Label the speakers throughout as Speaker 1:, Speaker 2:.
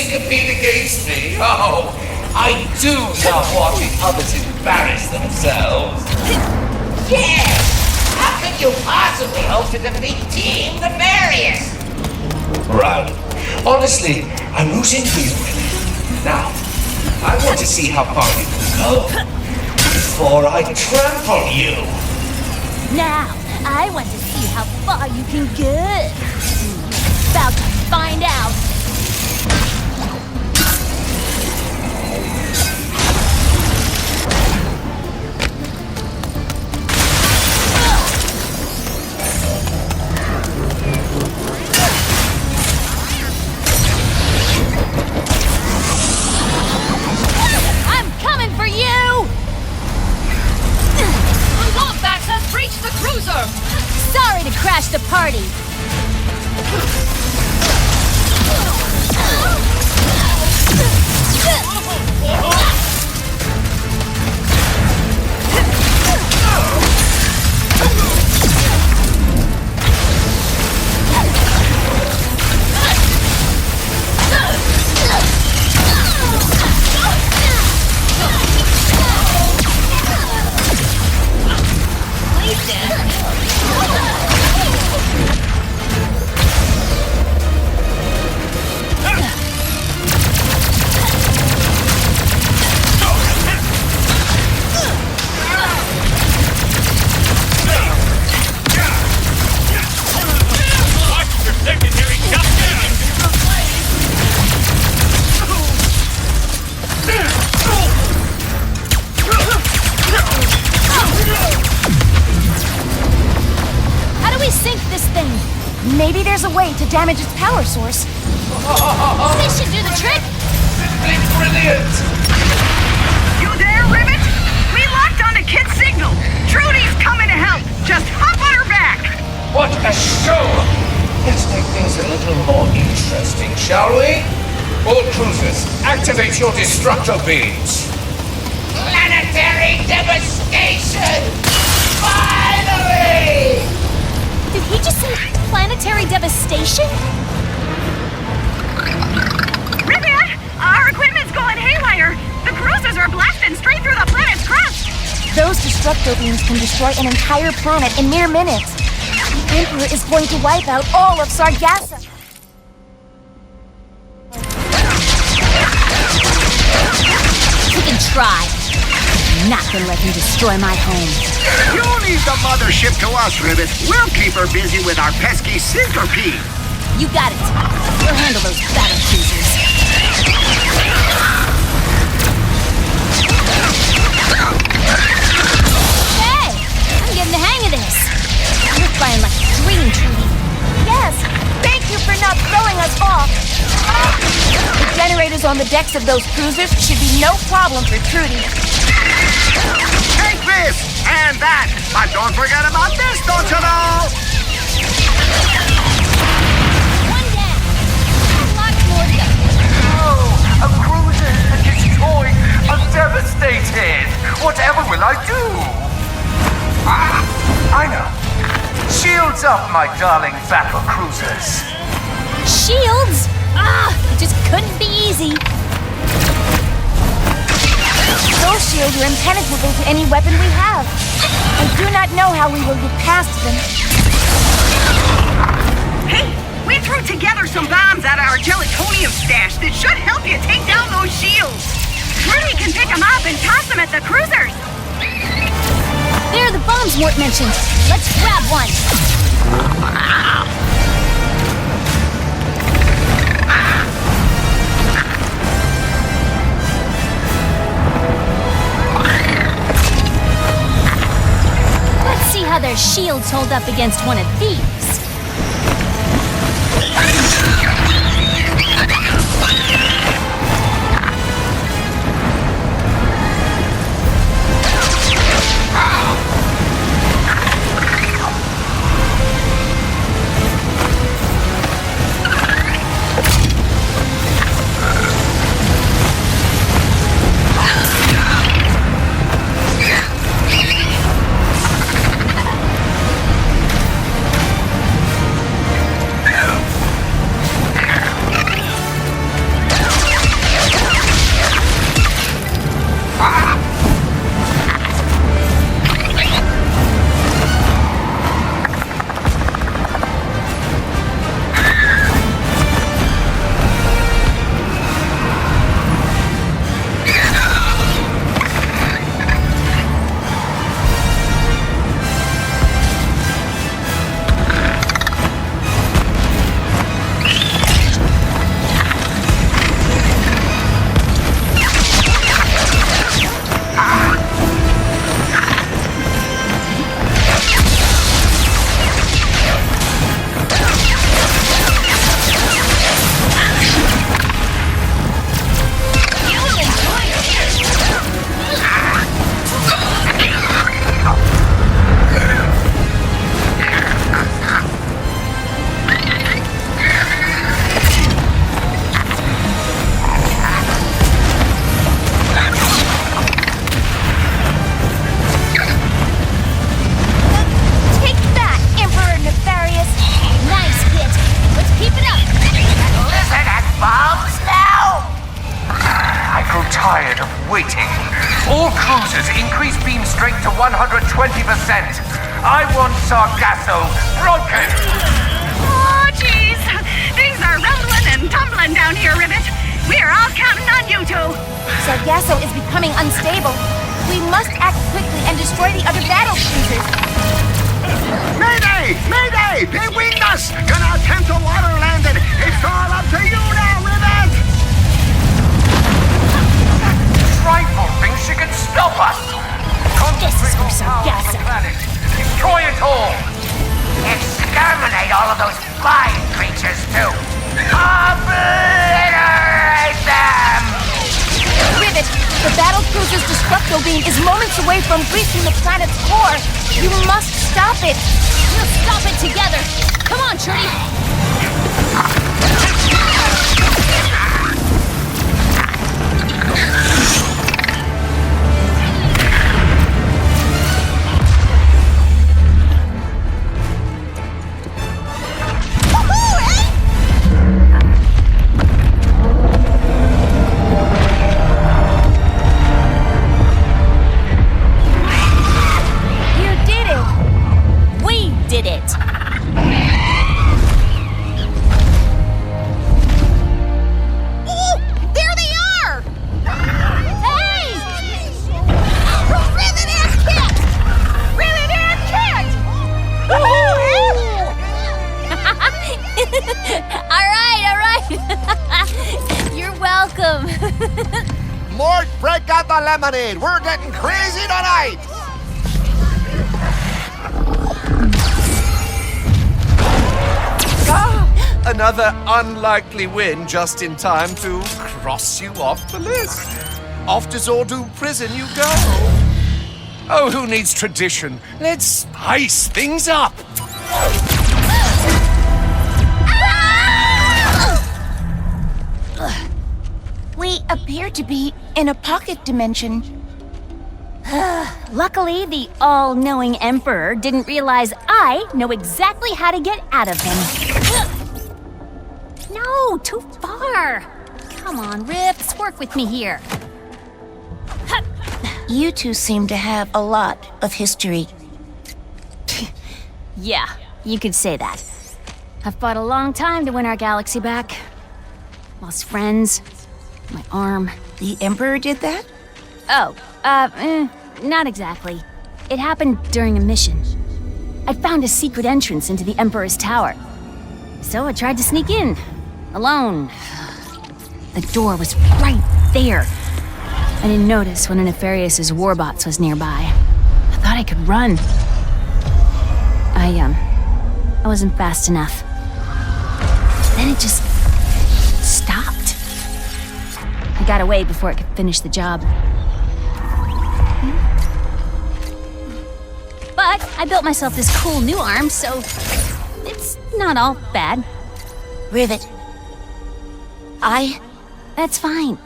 Speaker 1: to compete against me? Oh, I do love watching others embarrass themselves. Yes! How can you possibly hope to defeat Team Nefarious? Right. Honestly, I'm rooting for you. Now, I want to see how far you can go before I trample you.
Speaker 2: Now, I want to see how far you can go. About to find out. I'm coming for you!
Speaker 3: The Wombat has reached the cruiser!
Speaker 2: Sorry to crash the party.
Speaker 4: Maybe there's a way to damage its power source.
Speaker 2: This should do the trick!
Speaker 1: Simply brilliant!
Speaker 5: You there, Ribbit? We locked on the kid's signal. Trudy's coming to help. Just hop on her back.
Speaker 1: What a show! Let's make things a little more interesting, shall we? All cruisers, activate your destructo beams. Planetary devastation! Finally!
Speaker 2: Did he just say planetary devastation?
Speaker 5: Ribbit, our equipment's going haywire. The cruisers are blasting straight through the planet's crust.
Speaker 4: Those destructo beams can destroy an entire planet in mere minutes. The Emperor is going to wipe out all of Sargasso.
Speaker 2: You can try. I'm not gonna let him destroy my home.
Speaker 6: You leave the mothership to us, Ribbit. We'll keep her busy with our pesky centipede.
Speaker 2: You got it. We'll handle those battle cruisers. Hey! I'm getting the hang of this. You're flying like a dream, Trudy.
Speaker 4: Yes, thank you for not throwing us off. The generators on the decks of those cruisers should be no problem for Trudy.
Speaker 6: Take this and that, but don't forget about this, don't you know?
Speaker 2: One down. Lots more to go.
Speaker 7: Oh, a cruiser destroyed. I'm devastated. Whatever will I do? Ah, I know. Shields up, my darling battle cruisers.
Speaker 2: Shields? It just couldn't be easy.
Speaker 4: Those shields are impenetrable to any weapon we have. I do not know how we will get past them.
Speaker 5: Hey, we threw together some bombs out of our gelatonium stash that should help you take down those shields. Trudy can pick them up and toss them at the cruisers.
Speaker 2: There are the bombs Mort mentioned. Let's grab one. Let's see how their shields hold up against one of these.
Speaker 7: cruisers, increase beam strength to 120%. I want Sargasso broken!
Speaker 5: Oh, jeez. Things are rumbling and tumbling down here, Ribbit. We're all counting on you two.
Speaker 4: Sargasso is becoming unstable. We must act quickly and destroy the other battle cruisers.
Speaker 6: Mayday! Mayday! They winged us! Gonna attempt a water landing! It's all up to you now, Ribbit!
Speaker 7: Frightful thinks she can stop us!
Speaker 2: This is for
Speaker 7: Concentrate on power on the
Speaker 2: Sargasso.
Speaker 7: planet! Destroy it all!
Speaker 1: Exterminate all of those flying creatures, too. Obliterate them!
Speaker 4: Ribbit, the battle cruiser's destructo beam is moments away from breaching the planet's core. You must stop it.
Speaker 2: We'll stop it together. Come on, Trudy.
Speaker 4: You did it.
Speaker 2: We did it.
Speaker 3: Oh, there they are!
Speaker 2: Hey!
Speaker 3: Ribbit and Kit! Ribbit and Kit!
Speaker 2: All right. You're welcome.
Speaker 6: Lord, break out the lemonade! We're getting crazy tonight!
Speaker 8: Another unlikely win just in time to cross you off the list. Off to Zordu prison you go. Oh, who needs tradition? Let's spice things up.
Speaker 4: We appear to be in a pocket dimension.
Speaker 2: Luckily, the all-knowing Emperor didn't realize I know exactly how to get out of him. No, too far. Come on, Rips, work with me here.
Speaker 4: You two seem to have a lot of history.
Speaker 2: Yeah, you could say that. I've fought a long time to win our galaxy back. Lost friends, my arm.
Speaker 4: The Emperor did that?
Speaker 2: Oh, not exactly. It happened during a mission. I found a secret entrance into the Emperor's tower. So I tried to sneak in, alone. The door was right there. I didn't notice one of Nefarious' warbots was nearby. I thought I could run. I wasn't fast enough. Then it just stopped. I got away before it could finish the job. But I built myself this cool new arm, so it's not all bad.
Speaker 4: Rivet.
Speaker 2: That's fine.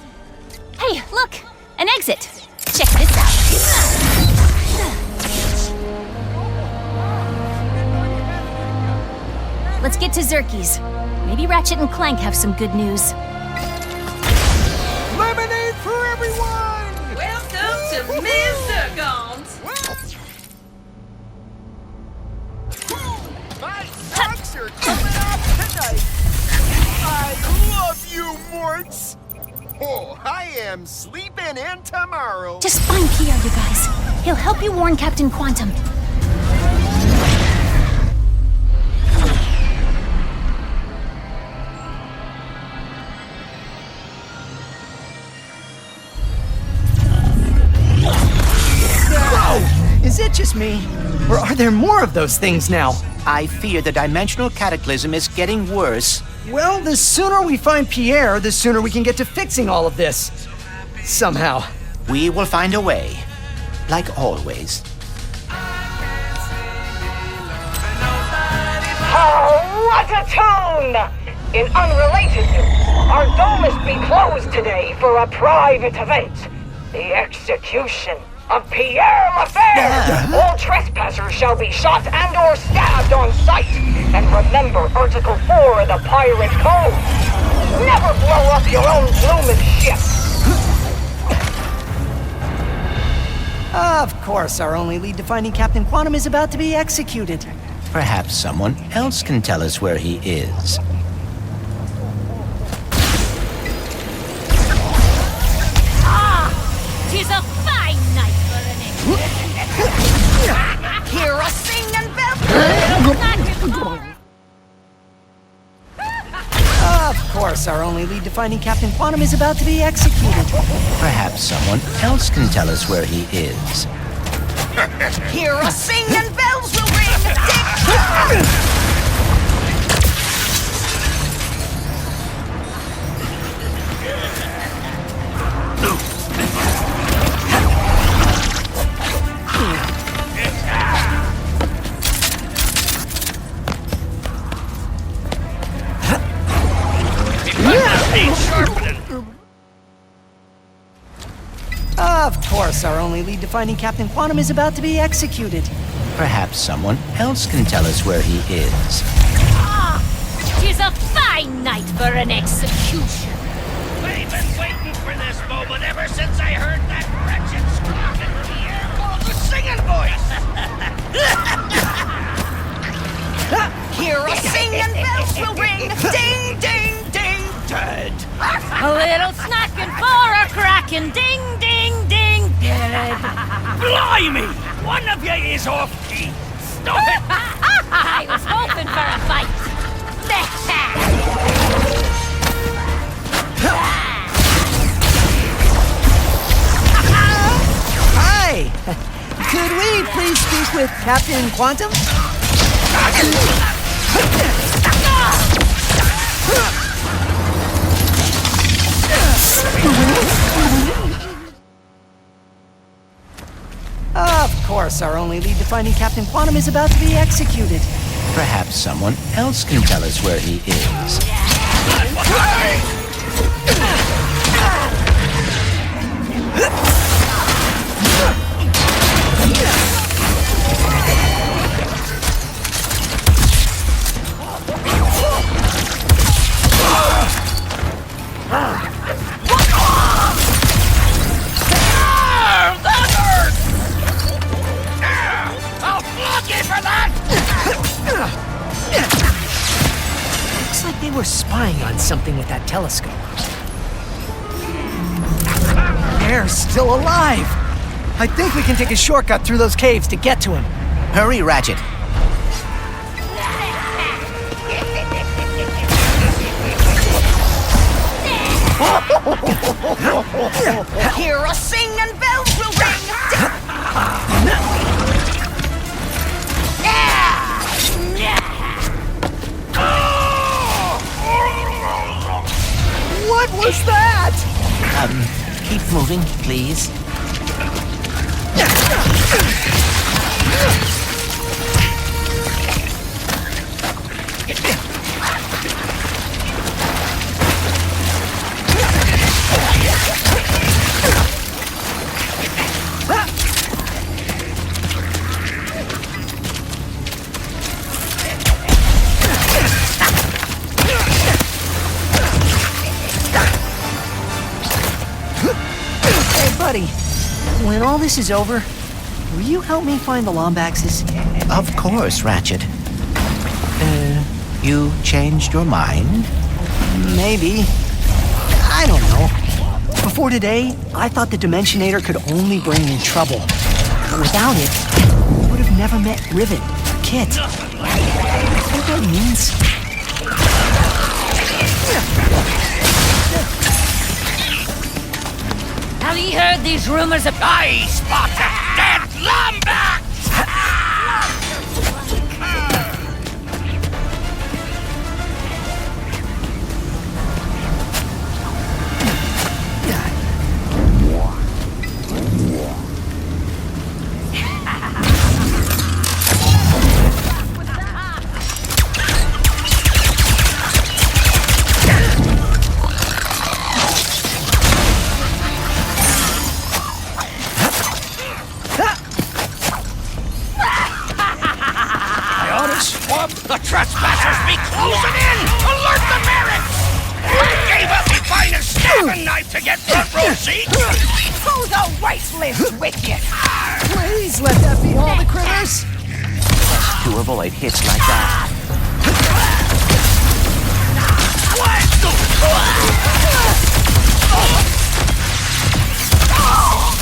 Speaker 2: Hey, look! An exit! Check this out. Let's get to Zerky's. Maybe Ratchet and Clank have some good news.
Speaker 6: Lemonade for everyone!
Speaker 3: Welcome to Ms. Zircons!
Speaker 6: My socks are coming off tonight! I love you, Morts! Oh, I am sleeping in tomorrow!
Speaker 2: Just find Pierre, you guys. He'll help you warn Captain Quantum.
Speaker 9: Is it just me? Or are there more of those things now?
Speaker 10: I fear the dimensional cataclysm is getting worse.
Speaker 9: Well, the sooner we find Pierre, the sooner we can get to fixing all of this. Somehow.
Speaker 10: We will find a way. Like always.
Speaker 5: Oh, what a tune! In unrelated news, our dome must be closed today for a private event. The execution of Pierre Lefebvre! All trespassers shall be shot and or stabbed on sight. And remember Article 4 of the Pirate Code. Never blow up your own bloomin' ship.
Speaker 9: Of course, our only lead to finding Captain Quantum is about to be executed.
Speaker 10: Perhaps someone else can tell us where he is.
Speaker 3: Tis a fine night for an execution. Hear us sing and bell.
Speaker 9: Of course, our only lead to finding Captain Quantum is about to be executed.
Speaker 10: Perhaps someone else can tell us where he is.
Speaker 3: Hear us sing and bells will ring.
Speaker 9: Of course, our only lead to finding Captain Quantum is about to be executed.
Speaker 10: Perhaps someone else can tell us where he is.
Speaker 3: Tis a fine night for an execution.
Speaker 1: We've been waiting for this moment ever since I heard that wretched squawk and Pierre called the singing voice.
Speaker 3: Hear us sing and bells will ring. Ding, ding, ding, dead. A little snacking for a cracking. Ding, ding, ding, dead.
Speaker 1: Blimey! One of you is off key. Stop it!
Speaker 3: I was hoping for a fight.
Speaker 9: Hi! Could we please speak with Captain Quantum? Of course, our only lead to finding Captain Quantum is about to be executed.
Speaker 10: Perhaps someone else can tell us where he is.
Speaker 1: I'll flog you for that!
Speaker 9: Looks like they were spying on something with that telescope. They're still alive! I think we can take a shortcut through those caves to get to him.
Speaker 10: Hurry, Ratchet.
Speaker 3: Hear us sing and bells will ring.
Speaker 9: What was that?
Speaker 10: Keep moving, please.
Speaker 9: Hey, buddy. When all this is over, will you help me find the Lombaxes?
Speaker 10: Of course, Ratchet. You changed your mind?
Speaker 9: Maybe. I don't know. Before today, I thought the Dimensionator could only bring me trouble. But without it, I would have never met Rivet or Kit. You know what that means?
Speaker 3: Have you heard these rumors of
Speaker 1: I spot a dead Lombax! The trespassers be closing in! Alert the barracks! I gave up my finest stabbing knife to get front row seats!
Speaker 3: who's a waste list with you?
Speaker 9: Please let that be all the critters.
Speaker 10: To avoid hits like that.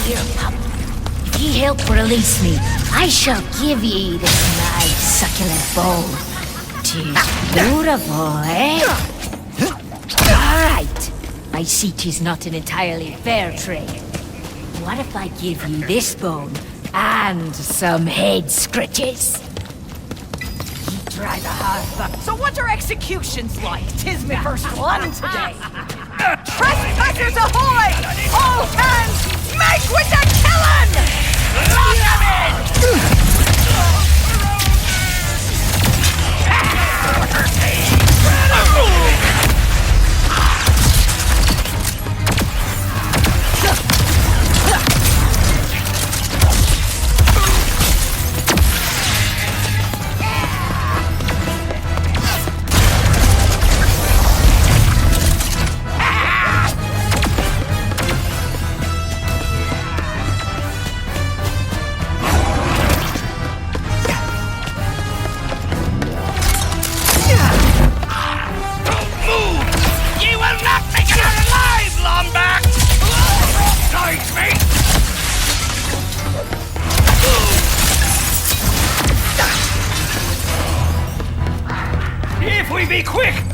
Speaker 3: Here, pup. If ye help release me, I shall give ye this nice succulent bone. 'Tis beautiful, eh? All right. I see 'tis not an entirely fair trade. What if I give you this bone and some head scratches? Ye try the hard fuck.
Speaker 4: So what are executions like? 'Tis my first one today. Trespassers ahoy! All hands, make with the killing! Lock 'em in!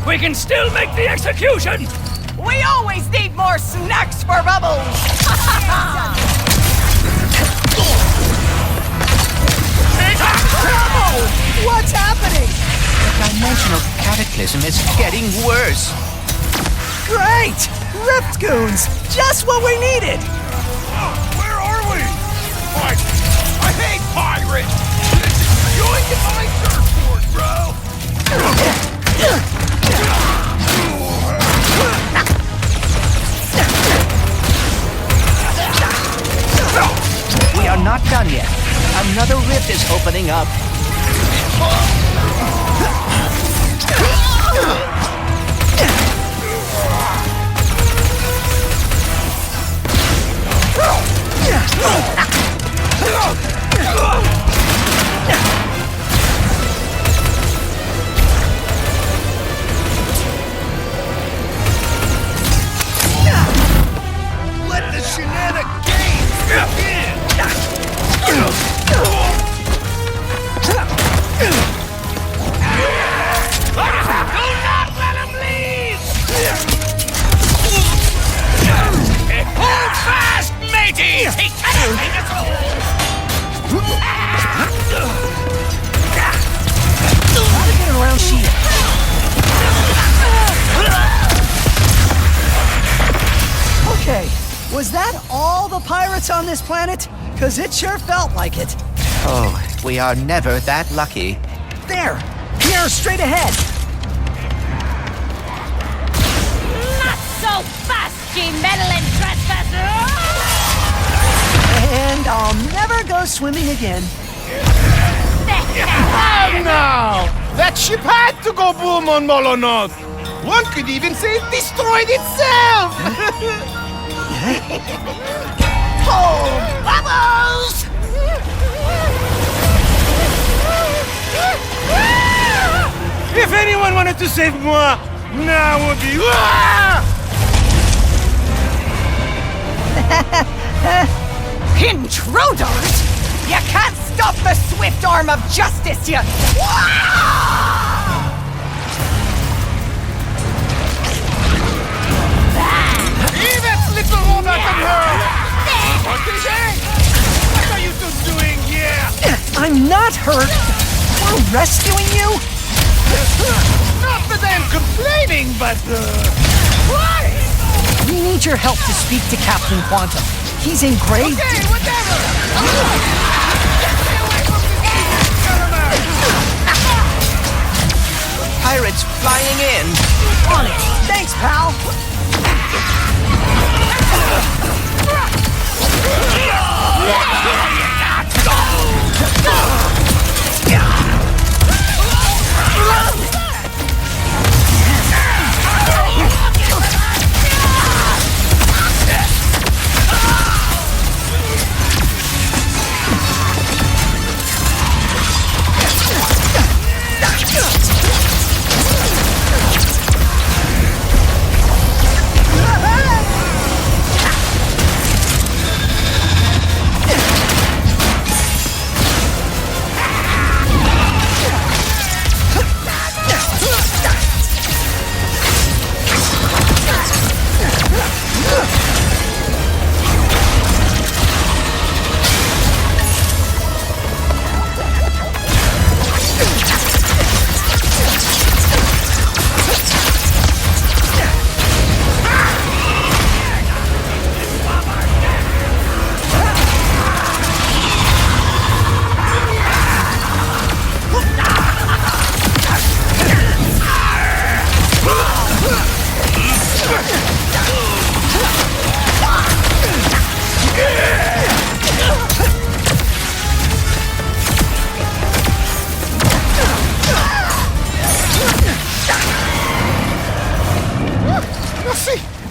Speaker 11: We can still make the execution!
Speaker 4: We always need more snacks for Bubbles!
Speaker 9: What's happening?
Speaker 10: The dimensional cataclysm is getting worse.
Speaker 9: Great! Rift goons! Just what we needed!
Speaker 6: Where are we? I hate pirates! Join the my surfboard, bro!
Speaker 10: We are not done yet. Another rift is opening up.
Speaker 6: Let the shenanigans begin!
Speaker 11: Do not let him leave! Hold fast, mateys! He cannot take us all!
Speaker 9: How to get around Sheila? Okay, was that all the pirates on this planet? Cause it sure felt like it.
Speaker 10: Oh, we are never that lucky.
Speaker 9: There! Here, straight ahead!
Speaker 3: Not so fast, ye meddling trespasser!
Speaker 9: And I'll never go swimming again.
Speaker 6: Oh no! That ship had to go boom on Molonoth! One could even say it destroyed itself!
Speaker 4: Oh, Bubbles!
Speaker 6: If anyone wanted to save moi, now would be...
Speaker 4: Intruders! You can't stop the swift arm of justice, you...
Speaker 6: That's little Robert and her! What are you two doing here?
Speaker 9: I'm not hurt! We're rescuing you?
Speaker 6: Not that I'm complaining, but... Why?
Speaker 9: We need your help to speak to Captain Quantum. He's in grave...
Speaker 6: Okay, whatever!
Speaker 10: Pirates flying in.
Speaker 9: On it! Thanks, pal!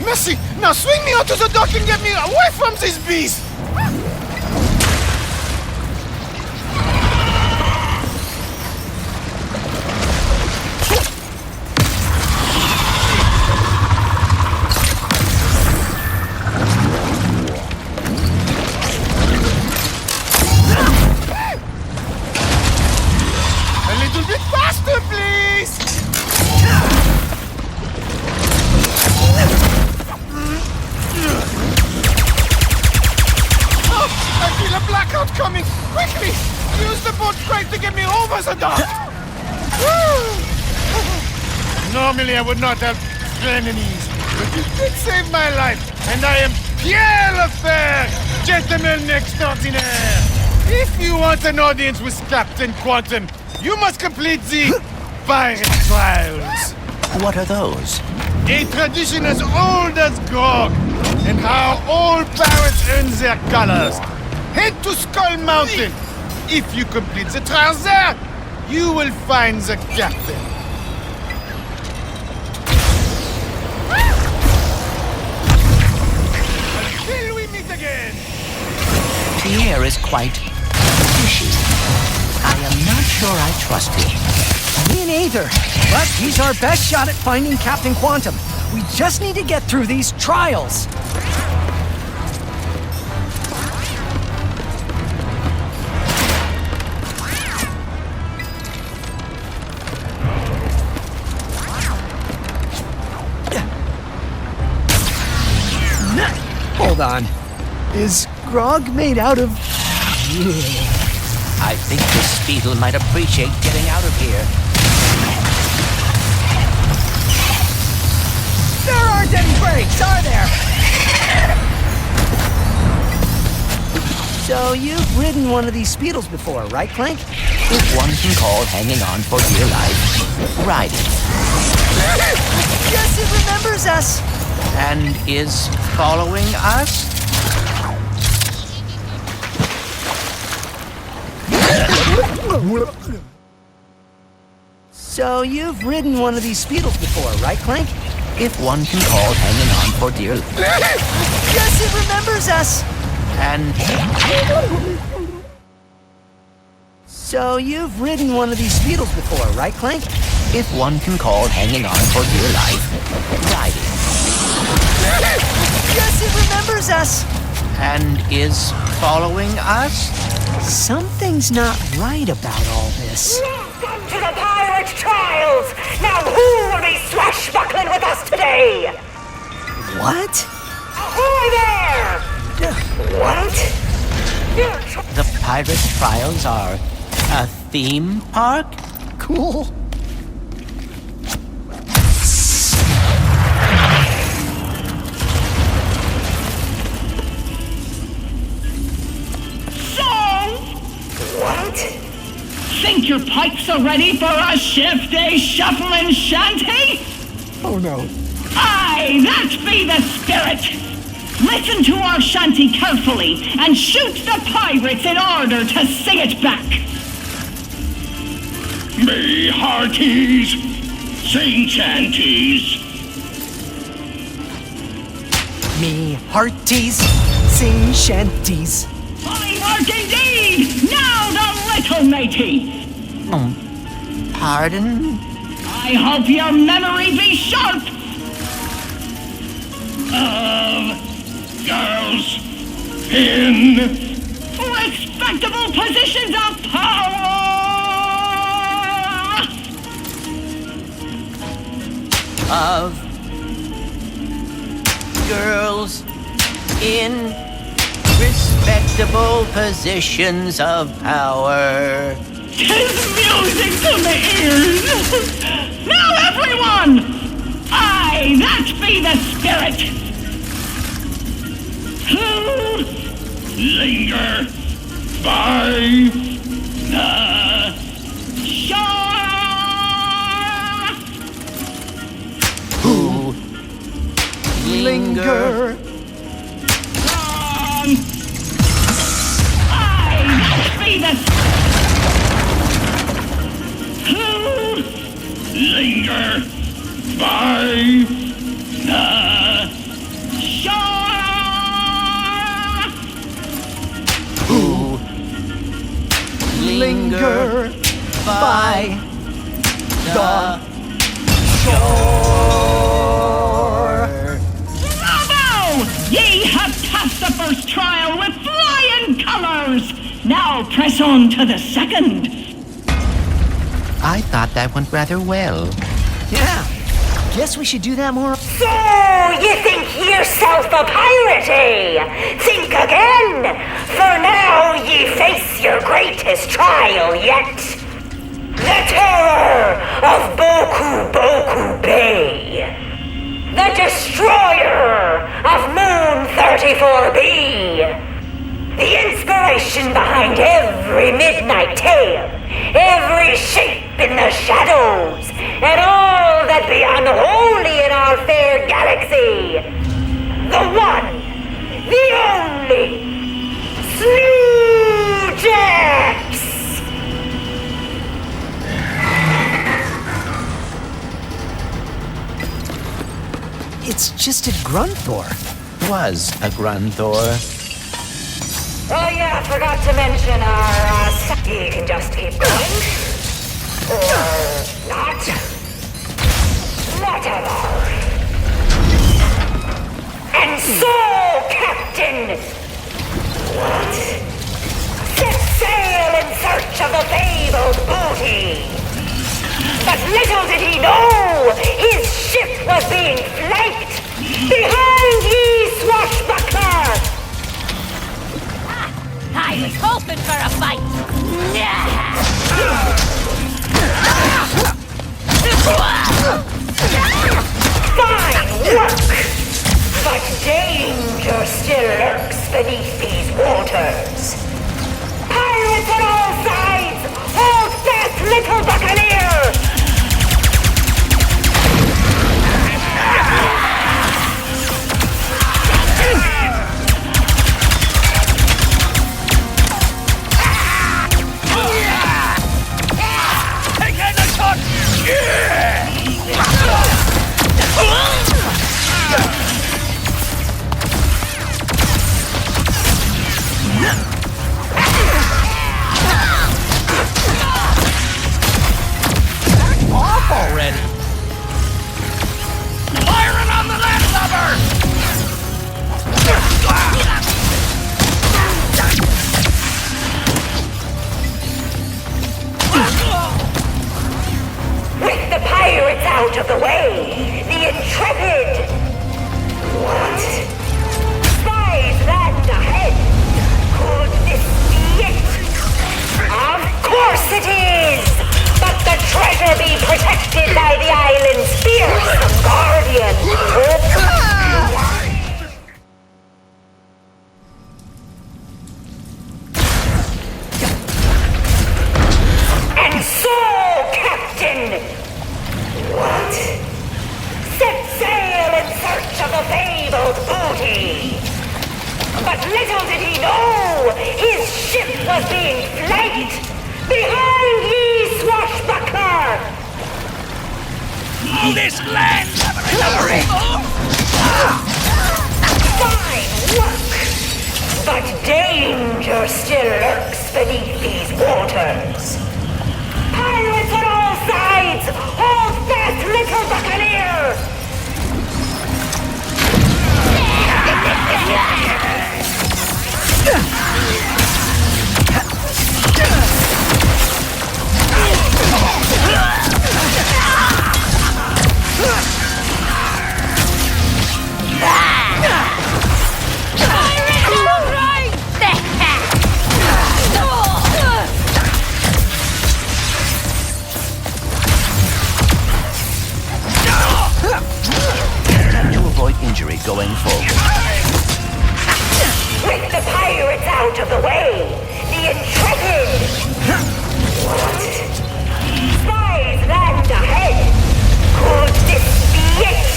Speaker 6: Merci! Now swing me onto the dock and get me away from this beast! A little bit faster, please! I feel a blackout coming! Quickly! Use the boat crane to get me over the dock! Normally I would not have enemies, but you did save my life, and I am Pierre Lefebvre, gentleman extraordinaire! If you want an audience with Captain Quantum, you must complete the pirate trials.
Speaker 10: What are those?
Speaker 6: A tradition as old as grog, and how all pirates earn their colors. Head to Skull Mountain. If you complete the trials there, you will find the captain. Until we meet again.
Speaker 10: Pierre is quite fishy. I am not sure I trust him.
Speaker 9: Me neither. But he's our best shot at finding Captain Quantum. We just need to get through these trials. Hold on. Is grog made out of...
Speaker 10: I think this Beetle might appreciate getting out of here.
Speaker 9: There aren't any brakes, are there? So you've ridden one of these Speedles before, right, Clank?
Speaker 10: If one can call hanging on for dear life riding.
Speaker 9: Yes, it remembers us.
Speaker 10: And is following us?
Speaker 9: So you've ridden one of these Speedles before, right, Clank?
Speaker 10: If one can call hanging on for dear life.
Speaker 9: Yes, it remembers us.
Speaker 10: And
Speaker 9: So you've ridden one of these Speedles before, right, Clank?
Speaker 10: if one can call hanging on for dear life riding.
Speaker 9: Yes, it remembers us.
Speaker 10: And is following us?
Speaker 9: Something's not right about all this.
Speaker 5: Welcome to the pirate trials! Now who will be swashbuckling with us today?
Speaker 9: What?
Speaker 5: Ahoy there! What?
Speaker 10: The pirate trials are a theme park?
Speaker 9: Cool.
Speaker 5: What?
Speaker 11: Think your pipes are ready for a shifty, shuffling shanty?
Speaker 9: Oh no.
Speaker 11: Aye, that be the spirit! Listen to our shanty carefully and shoot the pirates in order to sing it back. Me hearties, sing shanties.
Speaker 9: Me hearties, sing shanties.
Speaker 11: Fine work indeed! Now the little matey!
Speaker 10: Pardon?
Speaker 11: I hope your memory be sharp! Of girls in respectable positions of power!
Speaker 10: Of girls in respectable positions of power.
Speaker 11: 'Tis music to the ears! Now everyone! Aye, that be the spirit! Who linger by the shore?
Speaker 10: Who linger
Speaker 11: On! Aye, that be the who linger by the
Speaker 9: linger by the shore.
Speaker 11: Bravo! Ye have passed the first trial with flying colors! Now press on to the second.
Speaker 10: I thought that went rather well.
Speaker 9: Yeah, guess we should do that more.
Speaker 5: So, you think yourself a pirate, eh? Think again! For now ye face your greatest trial yet. The terror of Boku Boku Bay. The destroyer of Moon 34B. The inspiration behind every midnight tale, every shape in the shadows, and all that be unholy in our fair galaxy. The one, the only, Slewjax!
Speaker 9: It's just a Grunthor.
Speaker 10: Was a Grunthor.
Speaker 5: Oh yeah, I forgot to mention our, you can just keep going. Or not. Whatever. And so, Captain! What? Set sail in search of the fabled booty! But little did he know, his ship was being flanked! Behind ye, swashbuckler!
Speaker 3: I was hoping for a fight.
Speaker 5: Fine work! But danger still lurks beneath these waters. Pirates on all sides! Hold fast, little buccaneer!
Speaker 10: Off already.
Speaker 7: Firing on the landlubber!
Speaker 5: With the pirates out of the way, the intrepid... What? Spies land ahead. Could this be it? Of course it is! But the treasure be protected by the island's fearsome guardian. And so, Captain! What? Set sail in search of the fabled booty! But little did he know, his ship was being flanked! Behind ye, swashbuckler!
Speaker 7: Oh, this land's having a recovery!
Speaker 5: Fine work! But danger still lurks beneath these waters. Pirates on all sides! Hold fast, little buccaneer!
Speaker 10: To avoid injury going forward.
Speaker 5: With the pirates out of the way, the intrepid... What? Spies land ahead. Could this be it?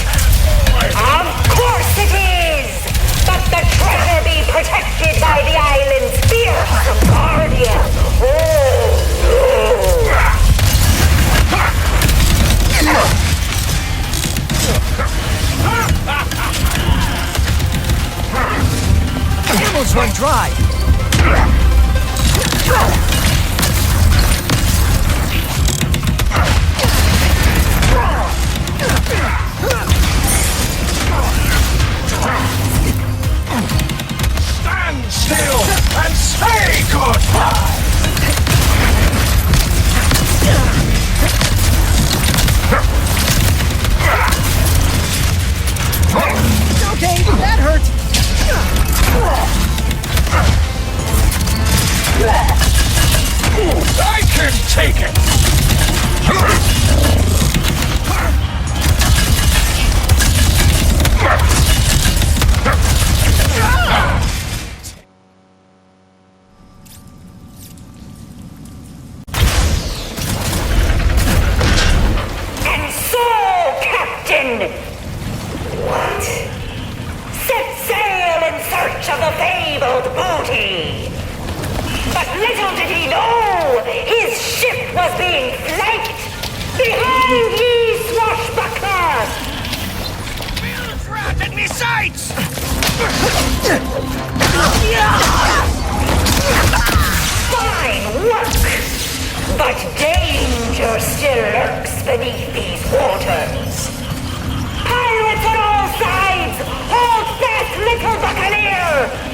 Speaker 5: Of course it is! But the treasure be protected by the island's fearsome guardian. Oh,
Speaker 9: Camels run dry.
Speaker 5: Little did he know his ship was being flanked! Behind ye, swashbuckler!
Speaker 8: Bilge rat in me sights!
Speaker 5: Fine work! But danger still lurks beneath these waters. Pirates on all sides! Hold fast, little buccaneer!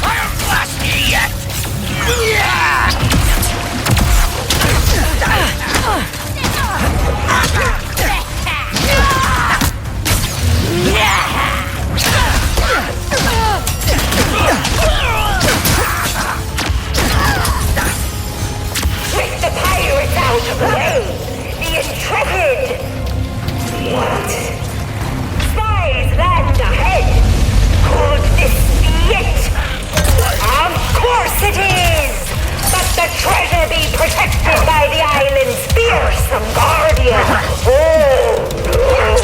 Speaker 8: I'll blast ye yet!
Speaker 5: With the pirates out of the way, the intrepid! What? Spies land ahead! Could this be it? Of course it is! But the treasure be protected by the island's fearsome guardian! Oh no!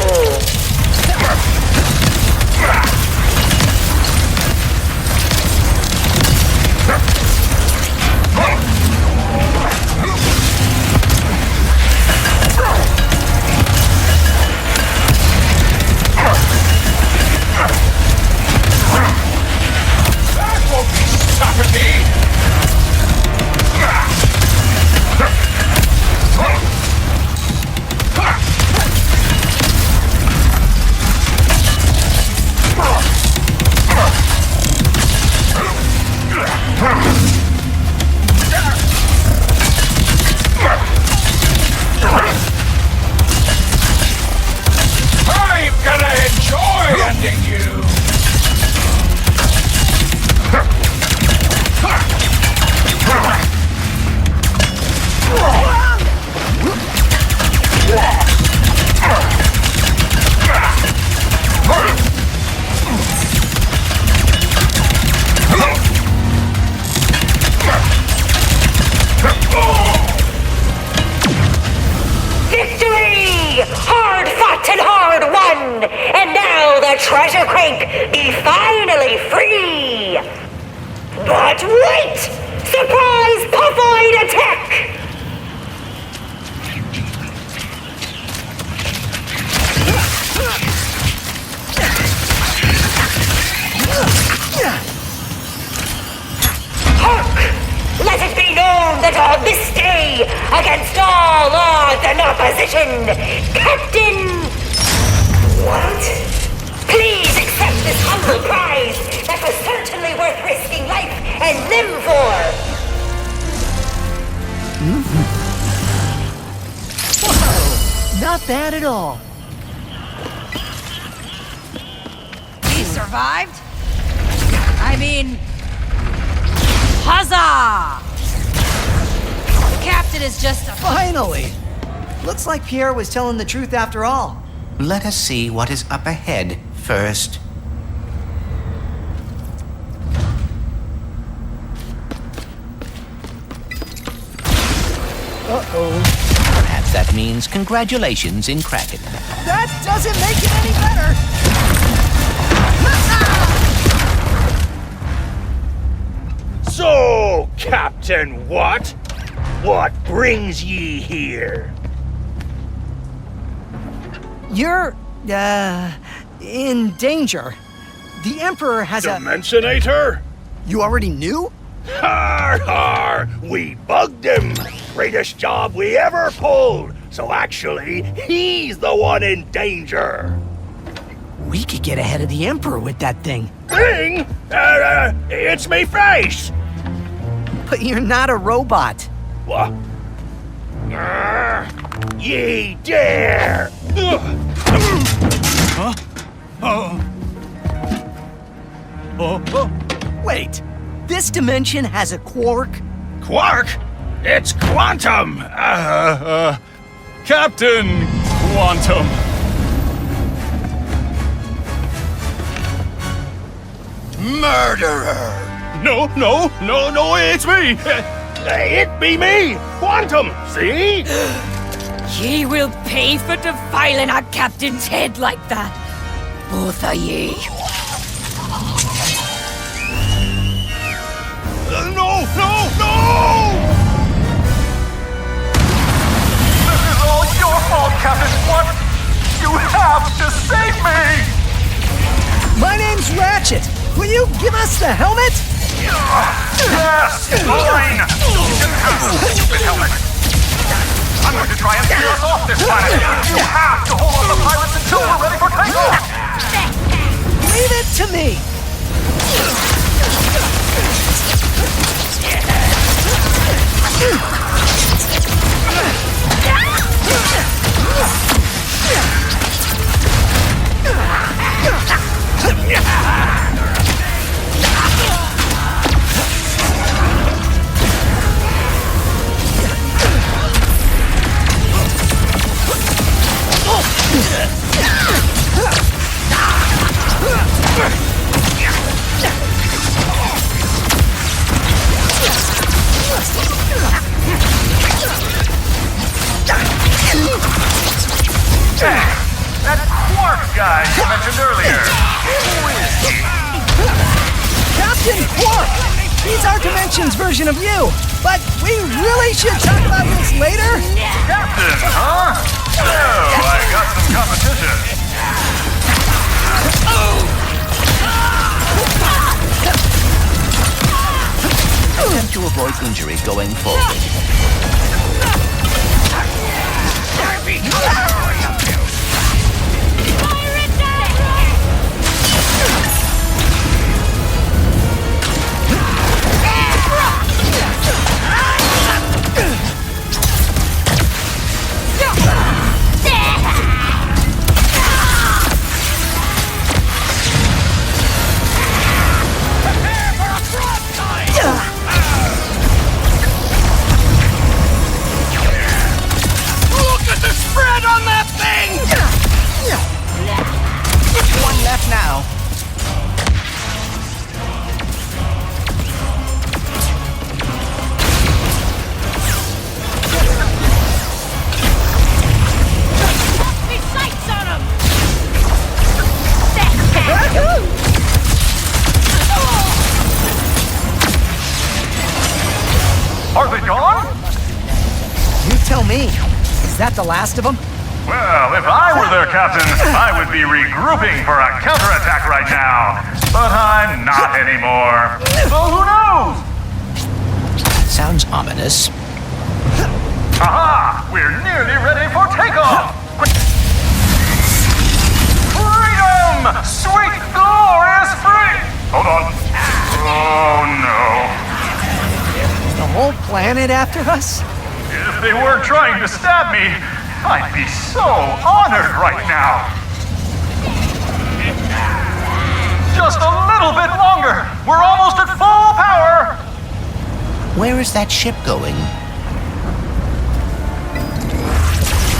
Speaker 8: That won't be stopping me! I'm gonna enjoy ending you!
Speaker 5: Victory! Hard fought and hard won! And now the treasure crank be finally free! But wait! Surprise puffoid attack! Hark! Let it be known that on this day, against all odds and opposition, Captain... What? Please accept this humble prize that was certainly worth risking life and limb for.
Speaker 9: Not bad at all.
Speaker 4: He survived? I mean... Huzzah! The captain is just a...
Speaker 9: Finally! Looks like Pierre was telling the truth after all.
Speaker 10: Let us see what is up ahead first.
Speaker 9: Uh-oh.
Speaker 10: Perhaps that means congratulations in Kraken.
Speaker 9: That doesn't make it any better!
Speaker 6: So, Captain What? What brings ye here?
Speaker 9: You're, in danger. The Emperor has
Speaker 6: Dimensionator?
Speaker 9: You already knew?
Speaker 6: Har har! We bugged him! Greatest job we ever pulled! So actually, he's the one in danger!
Speaker 9: We could get ahead of the Emperor with that thing.
Speaker 6: Thing? It's me face!
Speaker 9: But you're not a robot.
Speaker 6: What? Ye dare!
Speaker 8: Huh?
Speaker 9: Wait, this dimension has a quark?
Speaker 6: Quark? It's quantum!
Speaker 8: Captain Quantum.
Speaker 7: Murderer!
Speaker 6: No, it's me! It be me! Quantum, see?
Speaker 4: Ye will pay for defiling a captain's head like that. Both of ye.
Speaker 6: No!
Speaker 7: This is all your fault, Captain. What? You have to save me!
Speaker 9: My name's Ratchet. Will you give us the helmet?
Speaker 7: Yes! Fine! You have the stupid helmet! I'm going to try and steer us off this planet! You have to hold on the pirates until we're ready for takeoff!
Speaker 9: Leave it to me.
Speaker 7: That Quark guy you mentioned earlier. Who is he?
Speaker 9: Captain Quark! He's our dimension's version of you. But we really should talk about this later.
Speaker 7: Captain, huh? So, I got some competition.
Speaker 10: Attempt to avoid injury going forward.
Speaker 6: Look at the spread on that thing!
Speaker 10: One left now.
Speaker 4: Me sights on him!
Speaker 7: Are they gone?
Speaker 9: You tell me. Is that the last of them?
Speaker 7: Well, if I were their captain, I would be regrouping for a counterattack right now. But I'm not anymore. So who knows?
Speaker 10: Sounds ominous.
Speaker 7: Aha! We're nearly ready for takeoff! Freedom! Sweet, glorious free! Hold on. Oh no.
Speaker 9: Is the whole planet after us?
Speaker 7: If they weren't trying to stab me, I'd be so honored right now. Just a little bit longer. We're almost at full power.
Speaker 10: Where is that ship going?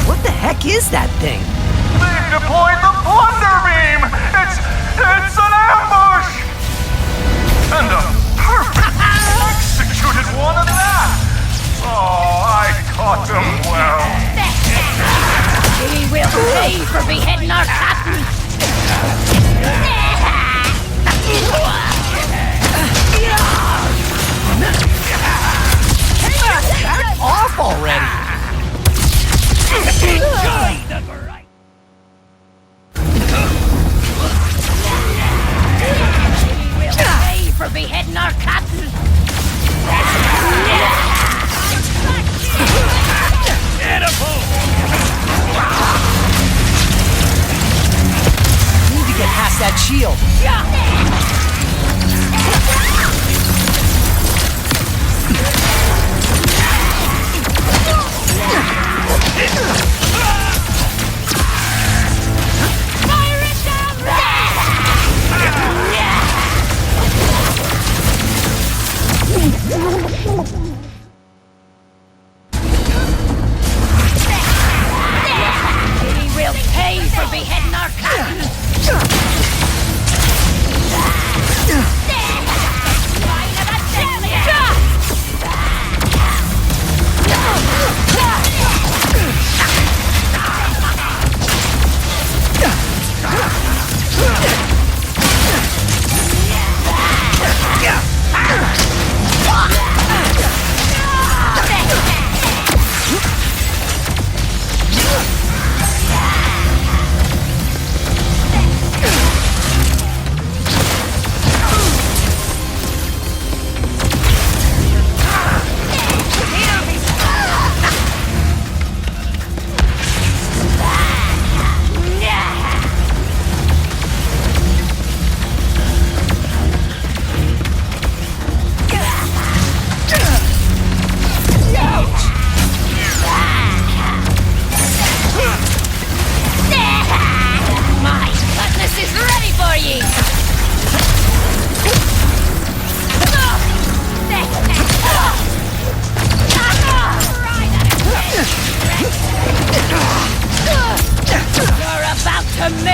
Speaker 9: What the heck is that thing?
Speaker 7: They've deployed the plunder beam. It's an ambush. And a perfect executed one of that. Oh, I caught them well.
Speaker 4: He will pay for beheading our captain!
Speaker 9: Back off already!
Speaker 4: He will pay for beheading our captain!
Speaker 9: Need to get past that shield.
Speaker 4: He will pay for beheading our captain!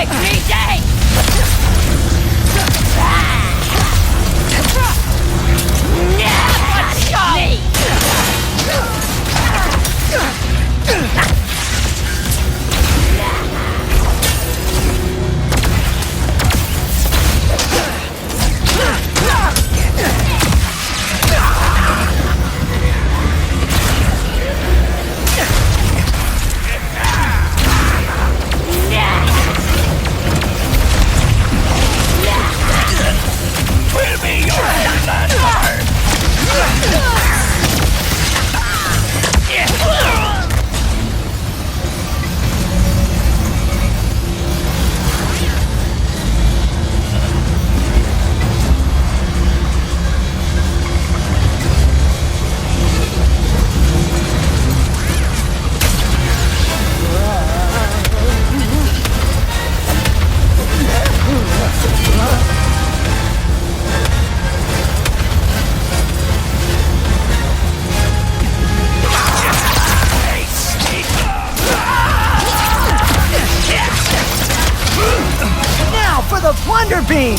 Speaker 3: make me day!
Speaker 9: The Plunder Beam!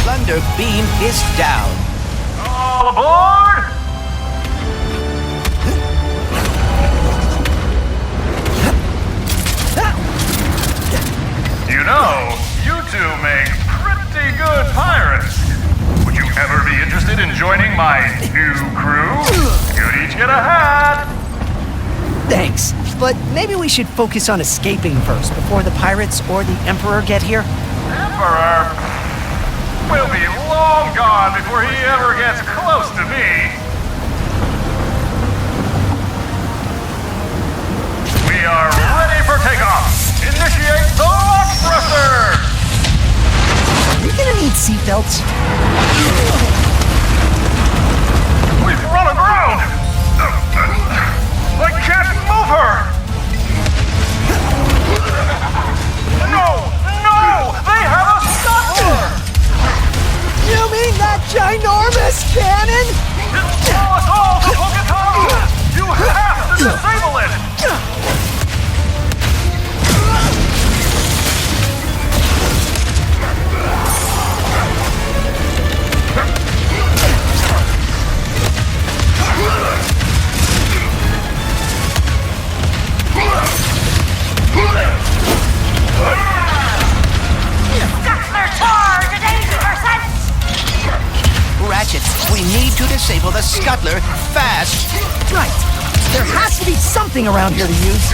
Speaker 10: Plunder beam is down.
Speaker 7: All aboard! You know, you two make pretty good pirates. Would you ever be interested in joining my new crew? You'd each get a hat.
Speaker 9: Thanks, but maybe we should focus on escaping first before the pirates or the Emperor get here.
Speaker 7: Emperor will be long gone before he ever gets close to me. We are ready for takeoff. Initiate the lock thruster.
Speaker 9: Are we gonna need seatbelts?
Speaker 7: We've run aground. I can't move her. No! No! They have a scuttler!
Speaker 9: You mean that ginormous cannon?
Speaker 7: Tell us all to hook it up! You have to disable it!
Speaker 10: Ratchet, we need to disable the scuttler fast.
Speaker 9: Right. There has to be something around here to use.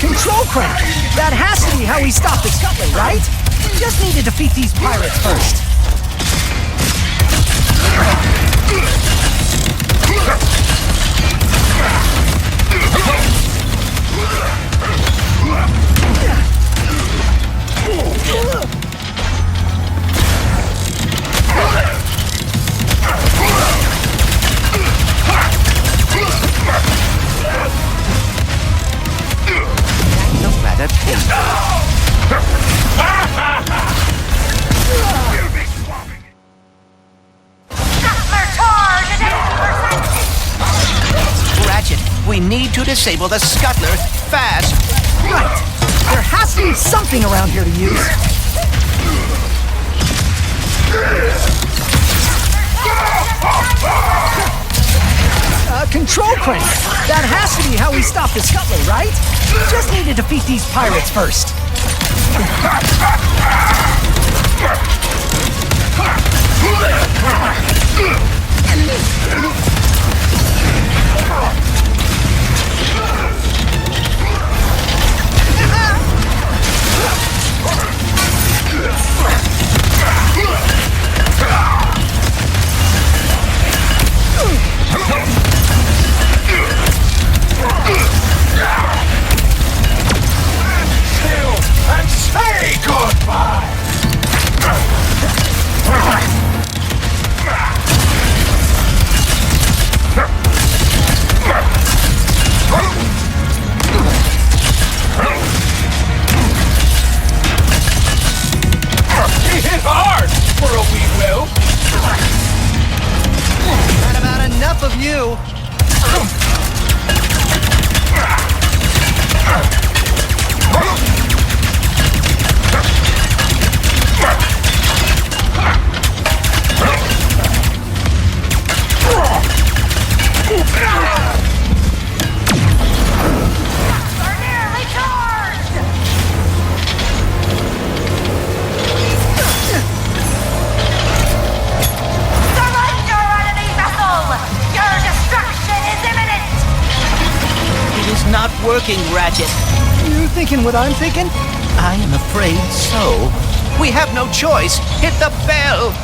Speaker 9: Control crank! That has to be how we stop the scuttler, right? Just need to defeat these pirates first.
Speaker 10: No matter Ratchet, we need to disable the scuttler fast.
Speaker 9: Right. There has to be something around here to use. Control crank! That has to be how we stop the scuttler, right? Just need to defeat these pirates first.
Speaker 10: not working, Ratchet.
Speaker 9: You thinking what I'm thinking?
Speaker 10: I am afraid so. We have no choice. Hit the bell!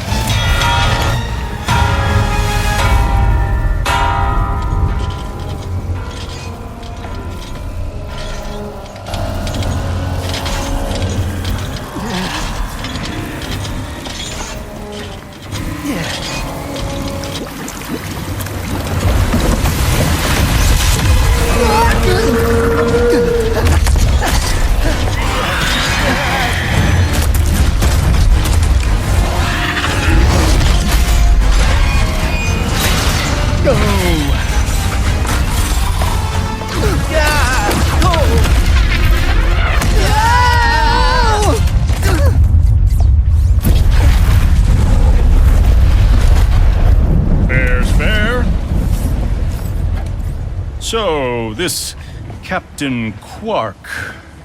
Speaker 12: Fair's fair. So, this Captain Quark,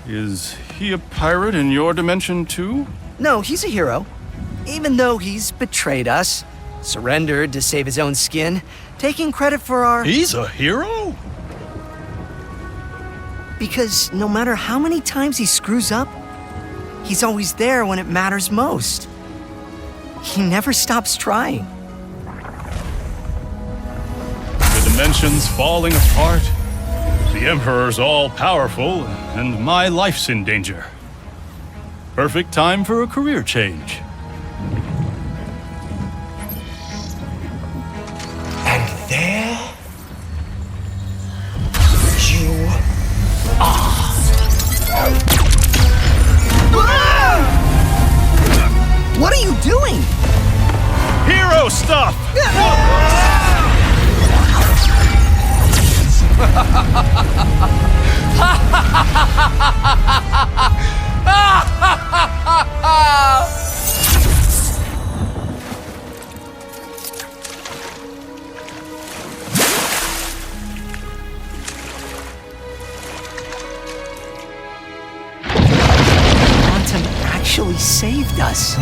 Speaker 12: is he a pirate in your dimension too?
Speaker 9: No, he's a hero. Even though he's betrayed us, surrendered to save his own skin, taking credit for our...
Speaker 12: He's a hero?
Speaker 9: Because no matter how many times he screws up, he's always there when it matters most. He never stops trying.
Speaker 12: The dimension's falling apart. The Emperor's all-powerful, and my life's in danger. Perfect time for a career change.
Speaker 1: And there you are.
Speaker 9: What are you doing?
Speaker 12: Hero stuff!
Speaker 9: Quantum actually saved us.